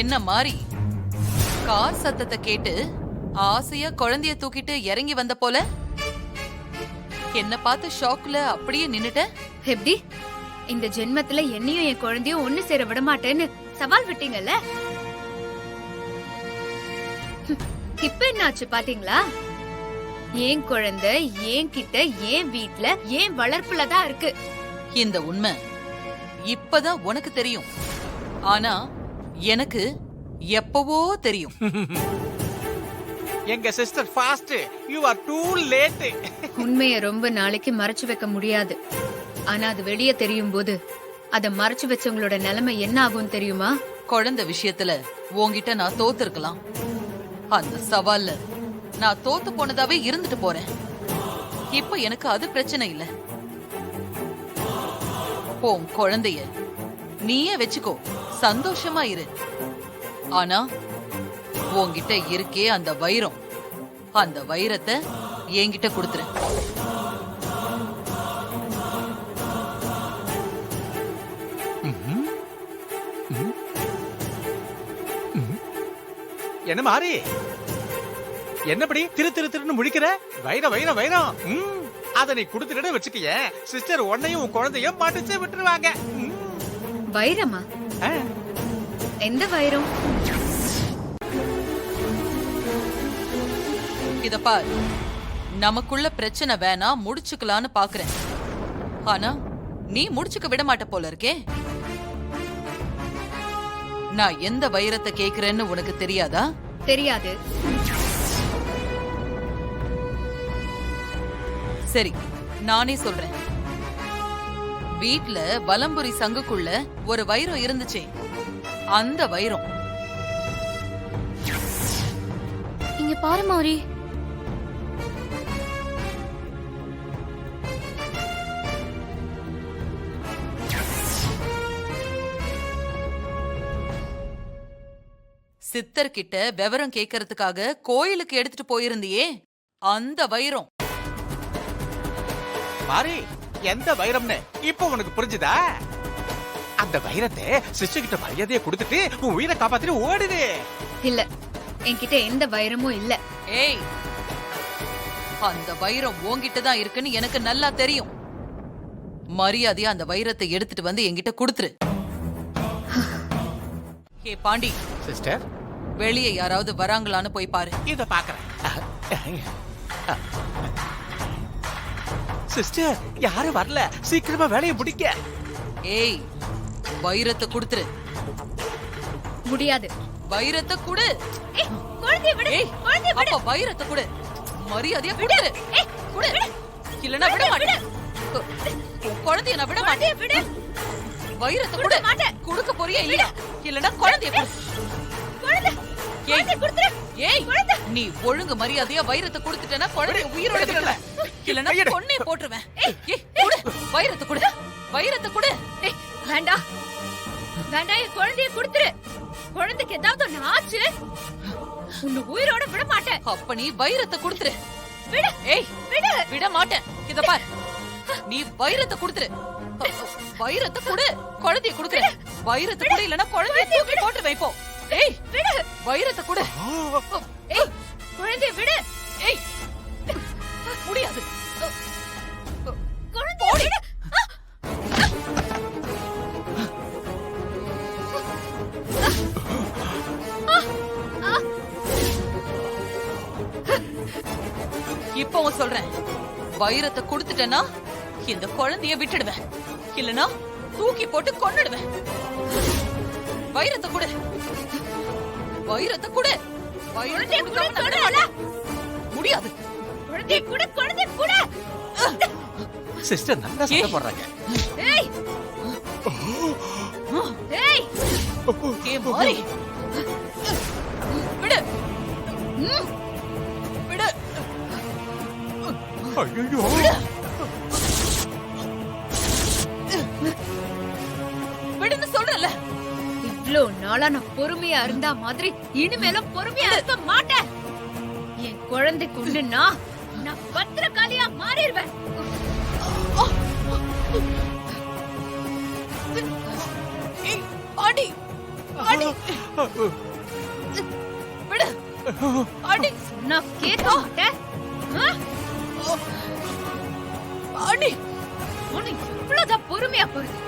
என்ன மாறி கார் சத்தத்தை கேட்டு ஆசையா குழந்தைய தூக்கிட்டு இறங்கி வந்த போல என்ன பார்த்து ஷாக்ல அப்படியே நின்னுட்ட. எப்படி இந்த ஜென்மத்துல என்னையும் என் குழந்தையும் ஒண்ணு சேர விட மாட்டேன்னு சவால் விட்டீங்கல்ல, இப்ப என்னாச்சு பாத்தீங்களா? ஏன் குழந்தை ஏன் கிட்ட ஏன் வீட்ல ஏன் வளர்ப்புல தான் இருக்கு. இந்த உண்மை இப்பதான் உனக்கு தெரியும், ஆனா எனக்கு எப்பவோ தெரியும். எங்க sister fast, you are too late. உண்மைய ரொம்ப நாளைக்கு மறைச்சு வைக்க முடியாது, ஆனா அது வெளியே தெரியும் போது அத மறைச்சு வச்சவங்களோட நிலைமை என்ன ஆகும் தெரியுமா? குழந்தை விஷயத்துல உன்கிட்ட நான் தோத்து இருக்கலாம், அந்த சவால்ல நான் தோத்து போனதாவே இருந்துட்டு போறேன். இப்ப எனக்கு அது பிரச்சனை இல்ல. உன் குழந்தைய நீயே வச்சுக்கோ, சந்தோஷமா இரு. ஆனா உன்கிட்ட இருக்கே அந்த வைரம், அந்த வைரத்தை என்கிட்ட கொடுத்துரு. என்ன மாறி, என்னபடி திருன்னு முழிக்கிற? வைரம் வைரம் வைரம், அத நீ குடுத்துட்டு வச்சுக்கிய, சிஸ்டர் உன்னையும் உன் குழந்தையும் மாட்டிச்சே விட்டுருவாங்க. வைரமா? எந்த வைரம்? இத பாரு, நமக்குள்ள பிரச்சனை வேணா முடிச்சுக்கலான்னு பாக்குறேன், ஆனா நீ முடிச்சுக்க விட மாட்ட போல இருக்கே. நான் எந்த வைரத்தை கேக்குறேன்னு உனக்கு தெரியாதா? தெரியாது. சரி, நானே சொல்றேன். வீட்ல வலம்புரி சங்குக்குள்ள ஒரு வைரம் இருந்துச்சே, அந்த வைரம். இங்க பாரு மாரி, சித்தர்கிட்ட விவரம் கேட்கறதுக்காக கோயிலுக்கு எடுத்துட்டு போயிருந்தியே, அந்த வைரம். மாறி, எந்த வைரம்னு இப்ப உனக்கு புரிஞ்சுதா? அந்த வைரத்தை சிஸ்டர் கிட்ட மரியாதையை கொடுத்துட்டு உன் உயிரை காப்பாத்திட்டு ஓடுது. இல்ல, என்கிட்ட எந்த வைரமும் இல்ல. ஏய், அந்த வைரம் உன்கிட்டதான் இருக்குன்னு எனக்கு நல்லா தெரியும். மரியாதையா அந்த வைரத்தை எடுத்துட்டு வந்து என்கிட்ட கொடுத்துரு. ஹே பாண்டி சிஸ்டர், வெளியே யாராவது வராங்களான்னு போய் பாரு. இத பாக்குறேன். சிஸ்டர், யாரும் வரல, சீக்கிரமா வேலையை முடிக்க. ஏய், வைரத்தை கொடுத்துரு. முடியாது. வைரத்தை குடு. குழந்தையை விடு. குழந்தையை விடு. அப்ப வைரத்தை குடு, மரியாதையா குடு. குடு, இல்லனா விட மாட்டேன். குழந்தைய நான் விட மாட்டேன். வைரத்தை குடு. குடுக்க போறியா இல்லையா? இல்லனா குழந்தைய குடு. ஏய், நீ ஒழுங்கு மரியாதையா வைரத்தை கொடுத்துட்டேன்னா குழந்தைய உயிரோட விடுவேன், இல்லனா பொண்ணே போட்டுருவேன். ஏய், குடு, வைரத்தை குடு. வைரத்தை குடு. வேண்டாம் வேண்டாம், என் குழந்தைய கொடுத்துரு. குழந்தைக்கு ஏதாவது ஒண்ணு ஆச்சு, உன்னை உயிரோட விட மாட்டேன். அப்ப நீ வைரத்தை கொடுத்துரு. விடு. ஏய், விடு. விட மாட்டேன். இத பார், நீ வைரத்தை கொடுத்துரு. வைரத்தை குடு. குழந்தைய கொடுக்குற. வைரத்தை குடு, இல்லனா குழந்தைய தூக்கி போட்டு வைப்போம். ஏய், விடு. வைரத்தை குடு. ஏய், குழந்தைய விடு. ஏய், முடியாது. குழந்தைய விடு. இப்பவும் சொல்றேன், வைரத்தை கொடுத்துட்டேன்னா இந்த குழந்தைய விட்டுடுவேன், இல்லனா தூக்கி போட்டு கொன்னுடுவேன். வைரத்தை கொடு. வைரத்தை கொடு. வைரத்தை கொடு. முடியாது. குழந்தைய கொடு. குழந்தைய கொடு. சிஸ்டர் நல்லா சண்டை போடுறாங்க. ஏய், ஏய், ஏ மாறி, விடு. விடு. ஐயோ, விடுன்னு சொல்றல. இவ்ளோ நாளா நான் பொறுமையா இருந்தா மாதிரி இனிமேலும் பொறுமையா இருக்க மாட்டேன். என் குழந்தைக்கு ஒண்ணுன்னா நான் பத்திரகாளியா மாறிடுவேன். ஏய், பாண்டி, அடி. விடு. அடி. நான் கேட்க மாட்டேன். அடி. உனக்கு இவ்வளவுதான் பொறுமையா போகுது.